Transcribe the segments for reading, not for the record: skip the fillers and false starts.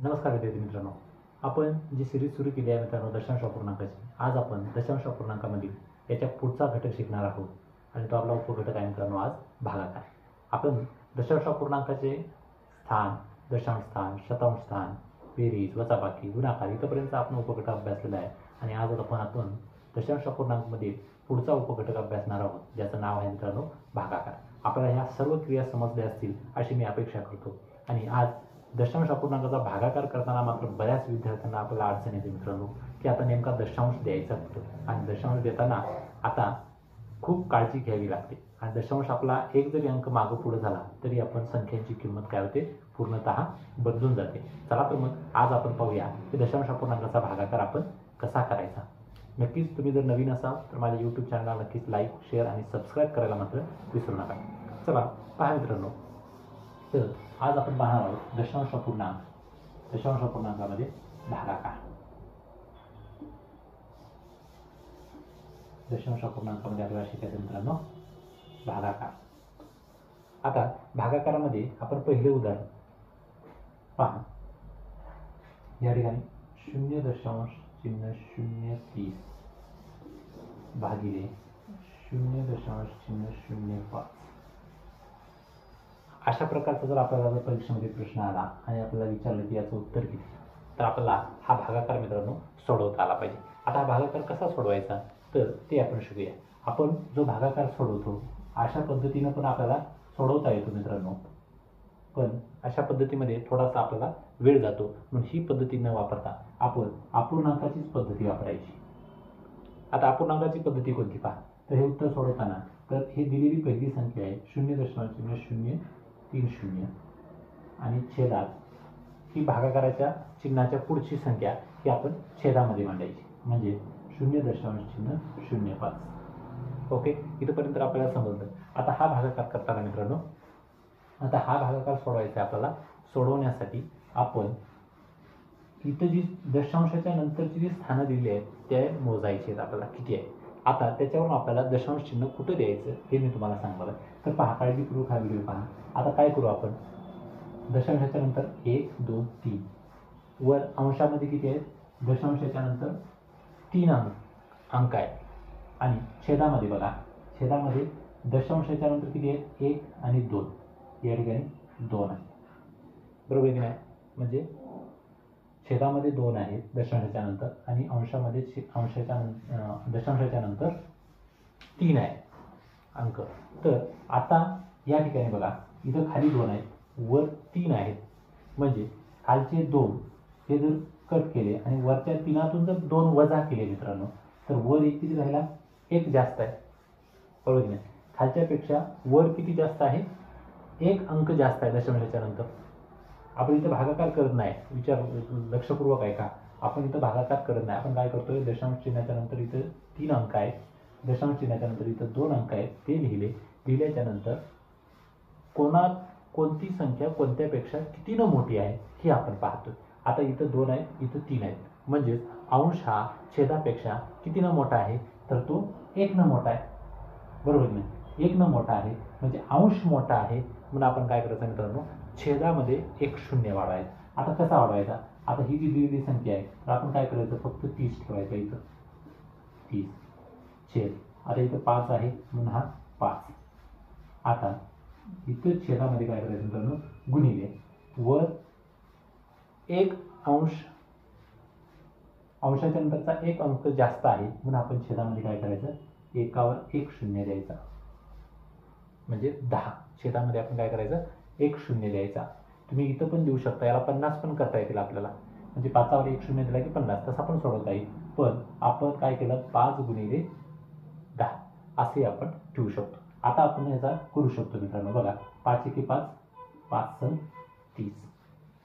नमस्कार विद्यार्थी मित्रांनो, आपण जी सिरीज सुरू केली आहे मित्रांनो दशांश अपूर्णांकाची, आज आपण दशांश अपूर्णांकामधील याच्या पुढचा घटक शिकणार आहोत आणि तो आपला उपघटक आहे मित्रांनो आज भागाकार. आपण दशांश अपूर्णांकाचे स्थान, दशांश स्थान, शतांश स्थान, बेरीज, वजाबाकी, गुणाकार इथपर्यंत आपण उपघटक अभ्यासलेला आहे आणि आज आपण दशांश अपूर्णांकामध्ये पुढचा उपघटक अभ्यासणार आहोत ज्याचं नाव आहे मित्रांनो भागाकार. आपल्याला ह्या सर्व क्रिया समजल्या असतील अशी मी अपेक्षा करतो आणि आज दशांश अपूर्णांकाचा भागाकार करताना मात्र बऱ्याच विद्यार्थ्यांना आपल्याला अडचण येते मित्रांनो की आता नेमका दशांश द्यायचा कुठं आणि दशांश देताना आता खूप काळजी घ्यावी लागते आणि दशांश आपला एक जरी अंक मागं पुढे झाला तरी आपण संख्यांची किंमत काय होते पूर्णतः बदलून जाते. चला तर मग आज आपण पाहूया की दशांश अपूर्णांकाचा भागाकार आपण कसा करायचा. नक्कीच तुम्ही जर नवीन असाल तर माझ्या यूट्यूब चॅनलला नक्कीच लाईक, शेअर आणि सबस्क्राईब करायला मात्र विसरू नका. चला पहा मित्रांनो, तर आज आपण पाहणार आहोत दशांश अपूर्णांकामध्ये भागाकार. दशांश अपूर्णांकामध्ये आपल्याला शिकायचं मित्रांनो भागाकार. आता भागाकारामध्ये आपण पहिले उदाहरण पहा. या ठिकाणी 0.030 भागिले 0.005 अशा प्रकारचा जर आपल्याला परीक्षेमध्ये प्रश्न आला आणि आपल्याला विचारलं की याचं उत्तर किती, तर आपल्याला हा भागाकार मित्रांनो सोडवता आला पाहिजे. आता हा भागाकार कसा सोडवायचा तर ते आपण शिकूया. आपण जो भागाकार सोडवतो अशा पद्धतीनं पण आपल्याला सोडवता येतो मित्रांनो, पण अशा पद्धतीमध्ये थोडासा आपल्याला वेळ जातो म्हणून ही पद्धती न वापरता आपण अपूर्णांकाचीच पद्धती वापरायची. आता अपूर्णांकाची पद्धती कोणती पहा. तर हे उत्तर सोडवताना तर हे दिलेली पहिली संख्या आहे 0.030 आणि छेदात ही भागाकाराच्या चिन्हाच्या पुढची संख्या ही आपण छेदामध्ये मांडायची म्हणजे 0.05. ओके, इथपर्यंत आपल्याला समजलं. आता हा भागाकार करताना मित्रांनो, आता हा भागाकार सोडवायचा आहे आपल्याला. सोडवण्यासाठी आपण इथं जी दशांशाच्या नंतरची जी स्थानं दिली आहेत ते मोजायची आहेत आपल्याला किती आहे. आता त्याच्यावरून आपल्याला दशांश चिन्ह कुठं द्यायचं हे मी तुम्हाला सांगणार आहे. तर पहा, काळजीपूर्वक हा व्हिडिओ पहा. आता काय करू आपण, दशांशाच्या नंतर 1, 2, 3 वर अंशामध्ये किती आहेत, दशांशाच्या नंतर 3 अंक आहेत आणि छेदामध्ये बघा, छेदामध्ये दशांशाच्या नंतर किती आहेत 1 आणि 2, या ठिकाणी 2 आहे बरोबर की नाही. म्हणजे छेदामध्ये 2 आहेत दशांशाच्या नंतर आणि अंशामध्ये दशांशाच्या नंतर 3 आहे अंक. तर आता या ठिकाणी बघा, इथं खाली 2 आहेत, वर 3 आहेत, म्हणजे खालचे 2 हे जर कट केले आणि वरच्या 3तून जर 2 वजा केले मित्रांनो तर वर एक किती राहिला, 1 जास्त आहे बरोबर की नाही. खालच्यापेक्षा वर किती जास्त आहे, 1 अंक जास्त आहे दशांशाच्या नंतर. आपण इथं भागाकार करत नाही, विचार लक्षपूर्वक आहे का, आपण इथं भागाकार करत नाही. आपण काय करतोय, दशांश चिन्हाच्या नंतर इथं 3 अंक आहेत, दशांश चिन्हाच्या नंतर इथं 2 अंक आहेत, ते लिहिल्याच्या नंतर कोणती संख्या कोणत्यापेक्षा कितीनं मोठी आहे हे आपण पाहतोय. आता इथं 2 आहेत, इथं 3 आहेत, म्हणजेच अंश हा छेदापेक्षा कितीनं मोठा आहे तर तो 1नं मोठा आहे बरोबर नाही. 1नं मोठा आहे म्हणजे अंश मोठा आहे म्हणून आपण काय करायचं मित्रांनो, छेदामध्ये 1 शून्य वाढवायचा. आता कसा वाढवायचा, आता ही जी दिलेली संख्या आहे तर आपण काय करायचं, फक्त 30 ठेवायचं इथं 30 छेद. आता इथं 5 आहे म्हणून हा 5. आता इथं छेदामध्ये काय करायचं मित्रांनो, गुणिले वर 1 अंशाच्या नंतरचा 1 अंक जास्त आहे म्हणून आपण छेदामध्ये काय करायचं, एकावर 1 शून्य द्यायचा म्हणजे 10. छेदामध्ये आपण काय करायचं, 1 शून्य द्यायचा. तुम्ही इथं पण देऊ शकता, याला 50 पण करता येतील आपल्याला, म्हणजे 5वर 1 शून्य दिला की 50, तसा पण सोडवता येईल. पण आपण काय केलं, 5 गुणिले 10 असे आपण ठेवू शकतो. आता आपण याचा करू शकतो मित्रांनो, बघा 5 एके 5, 5 × 30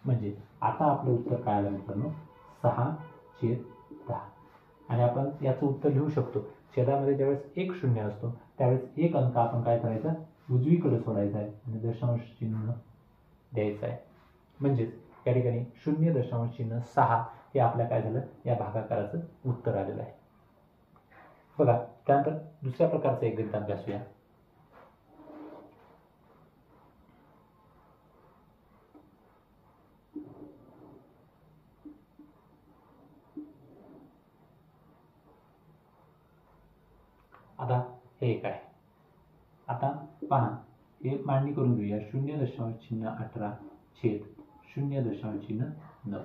म्हणजे आता आपलं उत्तर काय आलं मित्रांनो, 6/10. आणि आपण याचं उत्तर लिहू शकतो, छेदामध्ये ज्यावेळेस 1 शून्य असतो त्यावेळेस 1 अंक आपण काय करायचा, उजवीकडे सोडायचा आहे आणि दशांश चिन्ह द्यायचं आहे. म्हणजेच या ठिकाणी 0.6 हे आपल्या काय झालं, या भागाकाराचं उत्तर आलेलं आहे. बघा, त्यानंतर दुसऱ्या प्रकारचं एक गणित अभ्यासूया. आता हे एक आहे. आता पहा, हे मांडणी करून घेऊया. 0.18 छेद 0.9.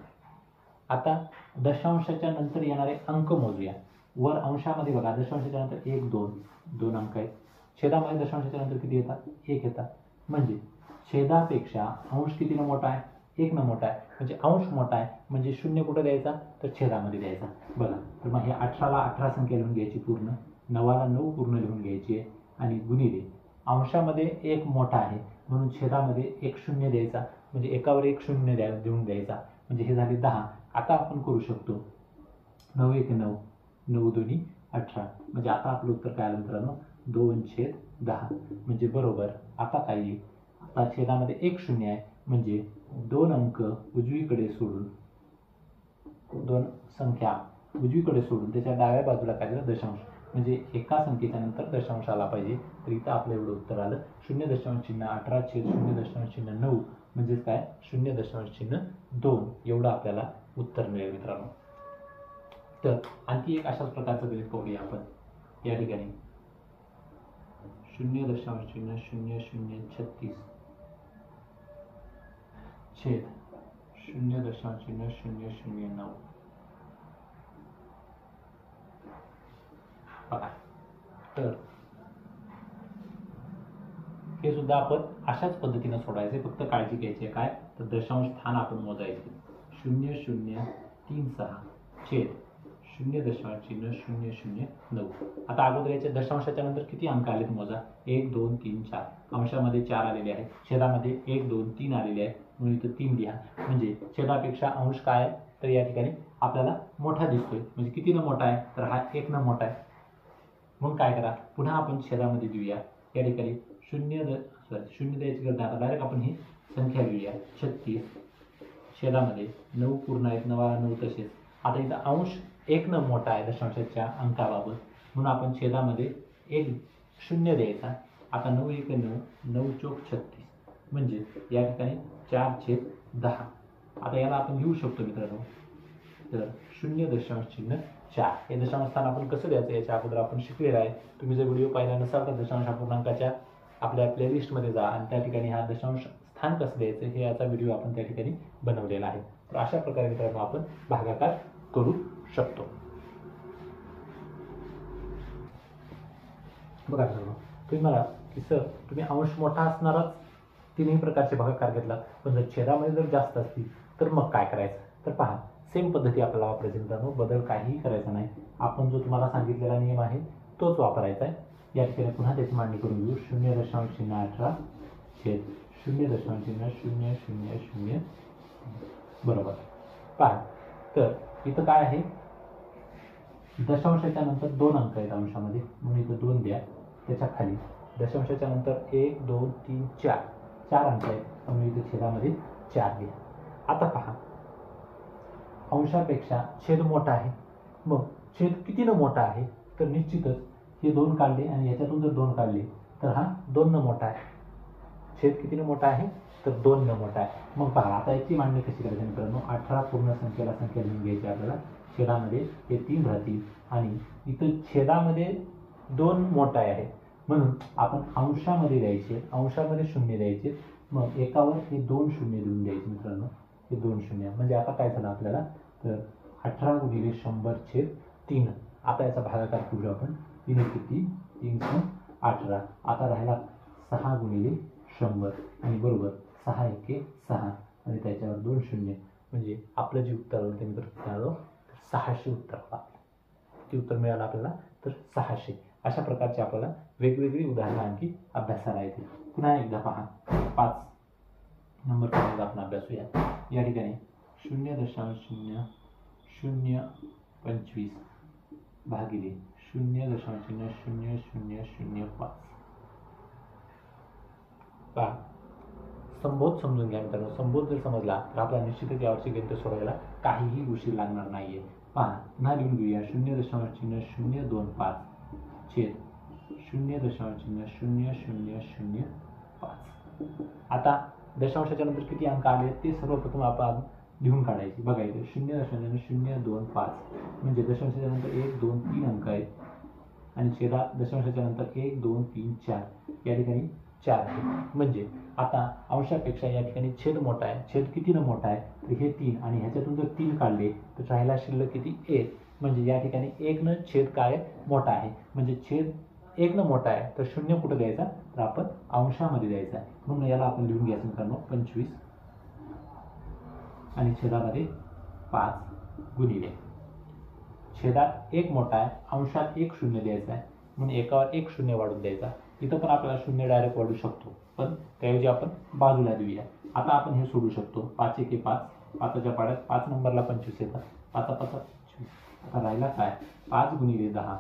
आता दशांशाच्या नंतर येणारे अंक मोजूया. वर अंशामध्ये बघा, दशांशाच्या नंतर 1 2 2 अंक आहेत. छेदामध्ये दशांशाच्या नंतर किती येतात? 1 येतात. म्हणजे छेदापेक्षा अंश कितीनं मोठा आहे? 1 न मोठा आहे. म्हणजे अंश मोठा आहे म्हणजे 0 कुठं द्यायचा? तर छेदामध्ये द्यायचा. बघा, तर मग हे 18ला 18 संख्या लिहून घ्यायची पूर्ण, 9ला 9 पूर्ण लिहून घ्यायची आहे आणि गुणिले अंशामध्ये 1 मोठा आहे म्हणून छेदामध्ये 1 0 द्यायचा. म्हणजे एकावर 1 0 देऊन द्यायचा. म्हणजे हे झाले 10. आता आपण करू शकतो 9 1 9 9 2 18. म्हणजे आता आपलं उत्तर काय आलं मित्रांनो? 2/10. म्हणजे बरोबर. आता काय येईल? आता छेदामध्ये 1 0 आहे म्हणजे 2 अंक उजवीकडे सोडून, 2 संख्या उजवीकडे सोडून त्याच्या डाव्या बाजूला काय दिलं? दशांश. म्हणजे एका संख्येच्या नंतर दशांश आला पाहिजे. तर इथं आपलं एवढं उत्तर आलं 0.18 छेद 0.9 म्हणजेच काय? 0.2 एवढं आपल्याला उत्तर मिळेल मित्रांनो. तर आणखी एक अशाच प्रकारचं गणित पाहूया आपण या ठिकाणी. 0.0036 छेद 0.009. बघा, तर हे सुद्धा आपण अशाच पद्धतीने सोडायचे. फक्त काळजी घ्यायची आहे काय? तर दशांश स्थान आपण मोजायचे. 0.036 छेद 0.009. आता अगोदर याच्या दशांशाच्या नंतर किती अंक आलेत मोजा. 1 2 3 4. अंशामध्ये 4 आलेले आहेत. छेदामध्ये 1 2 3 आलेले आहेत म्हणून इथं 3 लिहा. म्हणजे छेदापेक्षा अंश काय आहे? तर या ठिकाणी आपल्याला मोठा दिसतोय. म्हणजे कितीनं मोठा आहे? तर हा 1 न मोठा आहे. मग काय करा, पुन्हा आपण छेदामध्ये देऊया. या ठिकाणी 0 द्यायची गरज नाही. डायरेक्ट आपण ही संख्या लिहूया. 36 छेदामध्ये 9 पूर्ण आहेत. 9ला 9 तसेच. आता इथं अंश 1 न मोठा आहे दशांशाच्या अंकाबाबत म्हणून आपण छेदामध्ये 1 0 द्यायचा. आता 9 1 9 9 चौक 36 म्हणजे या ठिकाणी 4/10. आता याला आपण लिहू शकतो मित्रांनो. तर 0.4 हे दशांश स्थान आपण कसं द्यायचं याच्या अगोदर आपण शिकलेलं आहे. तुम्ही जर व्हिडिओ पाहिला नसाल तर दशांश अपूर्णांकाच्या आपल्या प्लेलिस्टमध्ये जा आणि त्या ठिकाणी हा दशांश स्थान कसं द्यायचं हे याचा व्हिडिओ आपण त्या ठिकाणी बनवलेला आहे. तर अशा प्रकारे मित्रांनो आपण भागाकार करू शकतो. बघा मित्रांनो, तुम्ही मला की सर तुम्ही अंश मोठा असणारच तीनही प्रकारचे भागाकार घेतला, पण जर छेदामध्ये जर जास्त असतील तर मग काय करायचं? तर पहा, सेम पद्धती आपल्याला वापरायची मित्रांनो. बदल काहीही करायचा नाही. आपण जो तुम्हाला सांगितलेला नियम आहे तोच वापरायचा आहे. या ठिकाणी पुन्हा त्याची मांडणी करून घेऊ. 0.018 छेद 0.000. बरोबर. पहा, तर इथं काय आहे? दशांशाच्या नंतर 2 अंक आहेत अंशामध्ये म्हणून इथं 2 द्या. त्याच्या खाली दशांशाच्या नंतर 1 2 3 4 4 अंक आहेत म्हणून इथं छेदामध्ये 4 द्या. आता पहा, अंशापेक्षा छेद मोठा आहे. मग छेद कितीनं मोठा आहे? तर निश्चितच हे 2 काढले आणि याच्यातून जर 2 काढले तर हा 2 न मोठा आहे. छेद कितीनं मोठा आहे? तर 2 न मोठा आहे. मग पहा, आता याची मांडणी कशी करायची मित्रांनो. 18 पूर्ण संख्येला संख्या लिहून घ्यायची आपल्याला. छेदामध्ये हे 3 राहतील आणि इथं छेदामध्ये 2 मोठा आहे म्हणून आपण अंशामध्ये द्यायचे. अंशामध्ये 0 द्यायचे. मग एकावर हे 2 0 देऊन द्यायचे मित्रांनो. हे 2 0 म्हणजे आता काय झालं आपल्याला? तर 18 गुणिले 100 छेद 3. आता याचा भागाकार करूया आपण. 3 किती? 318. आता राहिला 6 गुणिले 100 आणि बरोबर 6 1 6 आणि त्याच्यावर 2 0 म्हणजे आपलं जे उत्तर आलं ते मित्रांनो 600 उत्तर आलं. किती उत्तर मिळालं आपल्याला? तर 600. अशा प्रकारचे आपल्याला वेगवेगळी उदाहरणं आणखी अभ्यासाला येतील. पुन्हा एकदा पहा, 5 नंबर क्रमांक आपण अभ्यासूया. या ठिकाणी 0.0025 भागिले 0.0005. पहा, संबोध समजून घ्या मित्रांनो. संबोध जर समजला तर आपल्याला निश्चितच यावरची गणितं सोडवायला काहीही उशीर लागणार नाहीये. पहा, पुन्हा लिहून घेऊया. 0.0025 छेद 0.0005. आता दशांशाच्या नंतर किती अंक आले ते सर्वप्रथम आपण लिहून काढायचे. बघायचे 0.025 म्हणजे दशांशाच्या नंतर 1 2 3 अंक आहेत. आणि छेदात दशांशाच्या नंतर 1 2 3 4 या ठिकाणी 4 आहे. म्हणजे आता अंशापेक्षा या ठिकाणी छेद मोठा आहे. छेद कितीनं मोठा आहे तर हे 3 आणि ह्याच्यातून जर 3 काढले तर राहिला शिल्लक किती 1. म्हणजे या ठिकाणी 1नं छेद काय मोठा आहे. म्हणजे छेद 1नं मोठा आहे तर 0 कुठं द्यायचा तर आपण अंशामध्ये द्यायचा आहे. म्हणून याला आपण लिहून घ्यायचं मित्रांनो 25 आणि छेदामध्ये 5 गुणिले छेदात 1 मोठा आहे, अंशात 1 शून्य द्यायचा आहे म्हणून एकावर 1 शून्य वाढून द्यायचा. इथं पण आपल्याला शून्य डायरेक्ट वाढू शकतो, पण त्याऐवजी आपण बाजूला देऊया. आता आपण हे सोडू शकतो. 5 1 5, 5च्या पाड्यात 5 नंबरला 25 येतात. 5 5 25. आता राहिला काय 5 गुणिले 10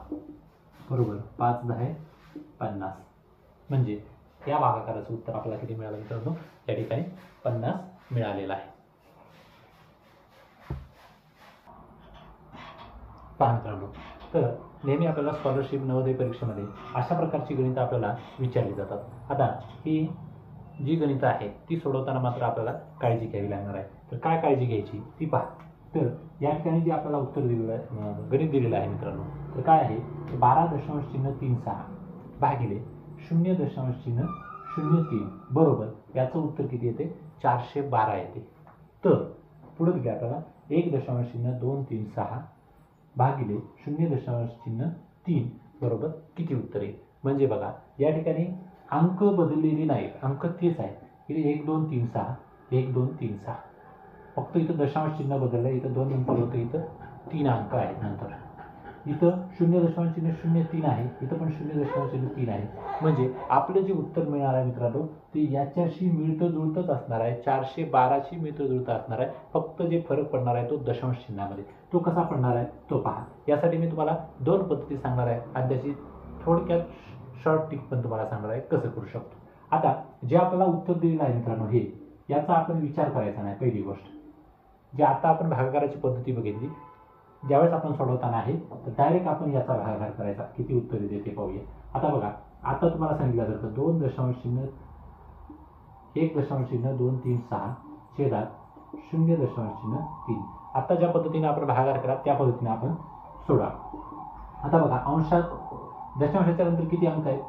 बरोबर 5 10 50. म्हणजे या भागाकाराचं उत्तर आपल्याला किती मिळालं मित्रांनो, या ठिकाणी 50 मिळालेलं आहे. पहा मित्रांनो, तर नेहमी आपल्याला स्कॉलरशिप नवोदय परीक्षेमध्ये अशा प्रकारची गणितं आपल्याला विचारली जातात. आता ही जी गणितं आहेत ती सोडवताना मात्र आपल्याला काळजी घ्यावी लागणार आहे. तर काय काळजी घ्यायची ती पहा. तर या ठिकाणी जे आपल्याला उत्तर दिलेलं आहे, गणित दिलेलं आहे मित्रांनो, तर काय आहे 12.36 भागिले 0.03 बरोबर याचं उत्तर किती येते 412 येते. तर पुढे दिले आपल्याला 1.236 भागिले 0.3 बरोबर किती उत्तर येईल. म्हणजे बघा या ठिकाणी अंक बदललेली नाही, अंक तेच आहे. इथे 1 2 3 6 1 2 3 6, फक्त इथं दशांश चिन्ह बदललं. इथं 2 नंतर होतं, इथं 3 अंक आहेत. नंतर इथं 0.03 आहे, इथं पण 0.03 आहे. म्हणजे आपलं जे उत्तर मिळणार आहे मित्रांनो ते याच्याशी मिळतं जुळतंच असणार आहे. 412शी मिळतं जुळतं असणार आहे. फक्त जे फरक पडणार आहे तो दशांश चिन्हामध्ये. तो कसा पडणार आहे तो पहा. यासाठी मी तुम्हाला 2 पद्धती सांगणार आहे आणि त्याची थोडक्यात शॉर्ट टिक पण तुम्हाला सांगणार आहे कसं करू शकतो. आता जे आपल्याला उत्तर दिलेलं आहे मित्रांनो हे याचा आपण विचार करायचा नाही. पहिली गोष्ट जे आता आपण भागाकाराची पद्धती बघितली, ज्यावेळेस आपण सोडवताना आहे तर डायरेक्ट आपण याचा भागाकार करायचा. किती उत्तर येते ते पाहूया. आता बघा, आता तुम्हाला सांगितलं जातं 1.236 छेदात 0.3. आता ज्या पद्धतीने आपण भागाकार करा त्या पद्धतीने आपण सोडा. आता बघा अंशात दशांशाच्या नंतर किती अंक आहेत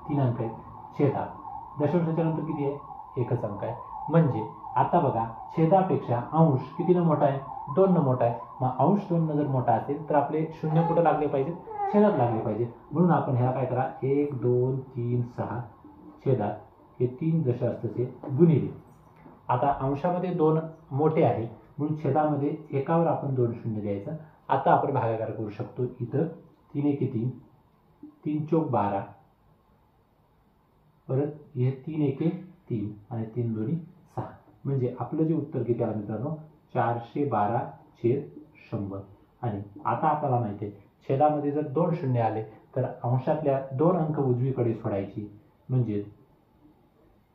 3 अंक आहेत. छेदात दशांशाच्या नंतर किती आहे 1च अंक आहे. म्हणजे आता बघा छेदापेक्षा अंश कितीनं मोठा आहे 2 मोठा आहे. मग अंश 2 जर मोठा असेल तर आपले शून्य कुठं लागले पाहिजेत छेदात लागले पाहिजे. म्हणून आपण ह्याला काय करा 1 2 3 6 छेदात हे 3 जसे असतं ते गुणिले. आता अंशामध्ये 2 मोठे आहे म्हणून छेदामध्ये एकावर आपण 2 शून्य द्यायचं. आता आपण भागाकार करू शकतो. इथं 3 1 3 3 चौक 12 परत हे 3 1 3 आणि 3 2 6. म्हणजे आपलं जे उत्तर किती आलं मित्रांनो 412/100. आणि आता आपल्याला माहिती आहे छेदामध्ये जर 2 शून्य आले तर अंशातल्या 2 अंक उजवीकडे सोडायची. म्हणजे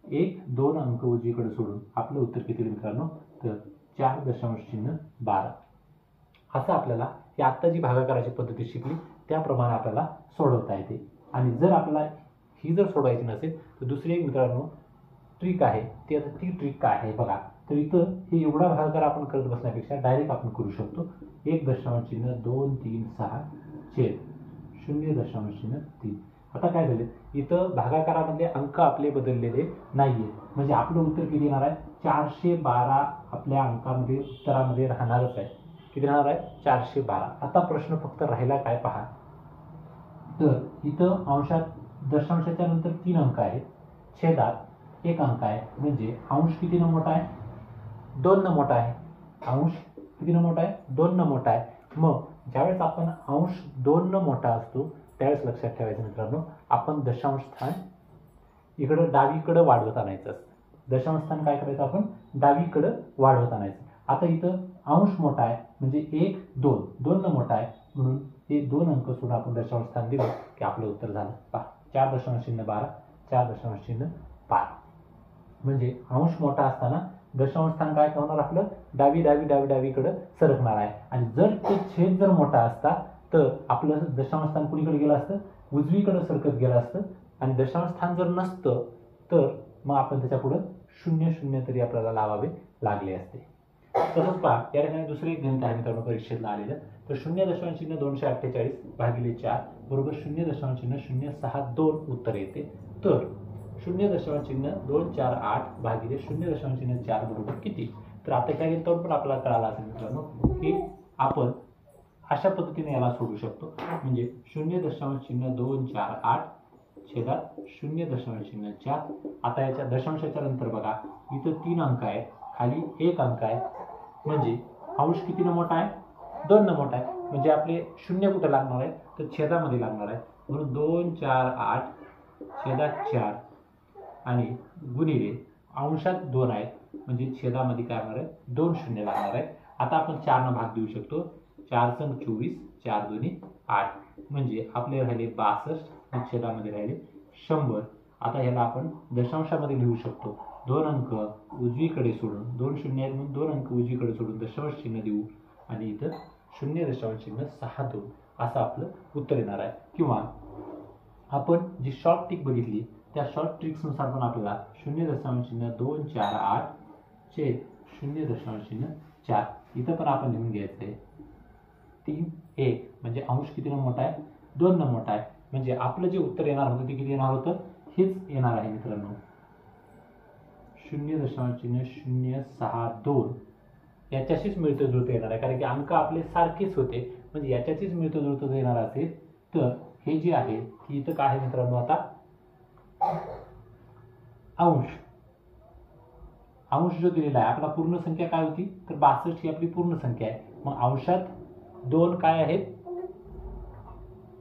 1 2 अंक उजवीकडे सोडून आपलं उत्तर किती मित्रांनो तर 4.12. असं आपल्याला ही आत्ता जी भागाकाराची पद्धती शिकली त्याप्रमाणे आपल्याला सोडवता येते. आणि जर आपल्याला ही जर सोडवायची नसेल तर दुसरी एक मित्रांनो ट्रिक आहे. ती आता ती ट्रिक काय आहे बघा. तर इथं हे एवढा भागाकार आपण करत बसण्यापेक्षा डायरेक्ट आपण करू शकतो 1.236 छेद 0.3. आता काय झाले इथं भागाकारामधले अंक आपले बदललेले नाहीये. म्हणजे आपलं उत्तर किती येणार आहे 412 आपल्या अंकामध्ये उत्तरामध्ये राहणारच आहे. किती राहणार आहे 412. आता प्रश्न फक्त राहिला काय पहा. तर इथं अंशात दशांशाच्या नंतर 3 अंक आहेत. छेदात 1 अंक आहे. म्हणजे अंश कितीनं मोठा आहे 2 मोठा आहे. अंश कितीनं मोठा आहे 2 मोठा आहे. मग ज्यावेळेस आपण अंश 2 मोठा असतो त्यावेळेस लक्षात ठेवायचं मित्रांनो आपण दशांश स्थान इकडं डावीकडं वाढवत आणायचं असतं. दशांश स्थान काय करायचं आपण डावीकडं वाढवत आणायचं. आता इथं अंश मोठा आहे म्हणजे 1 2 मोठा आहे म्हणून हे 2 अंक सोडून आपण दशांश स्थान दिलं की आपलं उत्तर झालं. पहा 4.12 4.12. म्हणजे अंश मोठा असताना दशांश स्थान काय होणार आपलं डावीकडं सरकणार आहे. आणि जर ते छेद जर मोठा असता तर आपलं दशांश स्थान कुणीकडे गेलं असतं उजवीकडे सरकत गेलं असतं. आणि दशांश स्थान जर नसतं तर मग आपण त्याच्या पुढं 0 0 तरी आपल्याला लावावे लागले असते. तसंच पहा या ठिकाणी दुसरे एक गणित आहे मित्रांनो परीक्षेला आलेलं. तर 0.248 भागिले 4 बरोबर 0.062 उत्तर येते. तर 0.248 भागिले 0.4 बरोबर किती? तर आता त्या गेल्यावर पण आपल्याला कळालं असेल मित्रांनो की आपण अशा पद्धतीने याला सोडू शकतो. म्हणजे 0.248 छेदात 0.4. आता याच्या दशांशाच्या नंतर बघा इथं 3 अंक आहे, खाली 1 अंक आहे, म्हणजे अंश कितीनं मोठा आहे? 2 न मोठा आहे. म्हणजे आपले शून्य कुठे लागणार आहे? तर छेदामध्ये लागणार आहे. म्हणून 248 छेदात 4 आणि गुणिले अंशात 2 आहेत, म्हणजे छेदामध्ये काय होणार आहे? 2 शून्य लागणार आहे. आता आपण 4 न भाग देऊ शकतो. 4 संग 24, 4 दोन्ही 8, म्हणजे आपले राहिले 62 आणि छेदामध्ये राहिले 100. आता ह्याला आपण दशांशामध्ये लिहू शकतो. 2 अंक उजवीकडे सोडून, 2 शून्य आहेत म्हणून 2 अंक उजवीकडे सोडून दशांश चिन्ह देऊ आणि इथं 0.62 असं आपलं उत्तर येणार आहे. किंवा आपण जी शॉर्ट ट्रिक बघितली त्या शॉर्ट ट्रिक्सनुसार पण आपल्याला 0.248 छेद 0.4 इथं पण आपण लिहून घ्यायचं आहे. 3 1 म्हणजे अंश कितीनं मोठा आहे? 2 न मोठा आहे. म्हणजे आपलं जे उत्तर येणार होतं ते किती येणार होतं? हेच येणार आहे मित्रांनो, 0.062 याच्याशीच मिळतं जुळतं येणार आहे. कारण की अंक आपले सारखेच होते, म्हणजे याच्याशीच मिळतं जुळतं येणार असेल तर हे जे आहे की इथं काय आहे मित्रांनो, आता अंश जो दिलेला आहे आपला पूर्ण संख्या काय होती? तर 62 ही आपली पूर्ण संख्या आहे. मग अंशात 2 काय आहेत?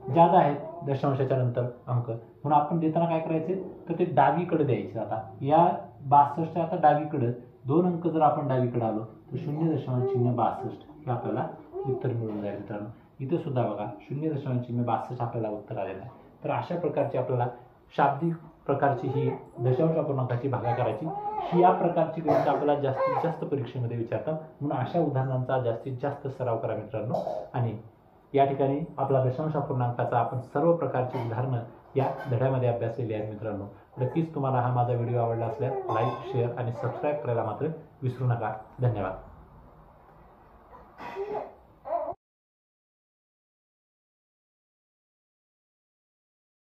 ज्यादा आहेत दशांशाच्या नंतर अंक, म्हणून आपण देताना काय करायचे? तर ते डावीकडे द्यायचे. आता या 62च्या आता डावीकडे 2 अंक जर आपण डावीकडे आलो तर 0.62 हे आपल्याला उत्तर मिळून जाईल मित्रांनो. इथे सुद्धा बघा 0.62 आपल्याला उत्तर आलेलं आहे. तर अशा प्रकारची आपल्याला शाब्दिक प्रकारची ही दशांश अपूर्णांकाची भागाकाराची ही या प्रकारची गणितं आपल्याला जास्तीत जास्त परीक्षेमध्ये विचारतात. म्हणून अशा उदाहरणांचा जास्तीत जास्त सराव करा मित्रांनो. आणि या ठिकाणी आपला दशांश अपूर्णांकाचा आपण सर्व प्रकारची उदाहरणं या धड्यामध्ये अभ्यासलेली आहेत मित्रांनो. नक्कीच तुम्हाला हा माझा व्हिडिओ आवडला असल्यास लाईक, शेअर आणि सबस्क्राईब करायला मात्र विसरू नका. धन्यवाद.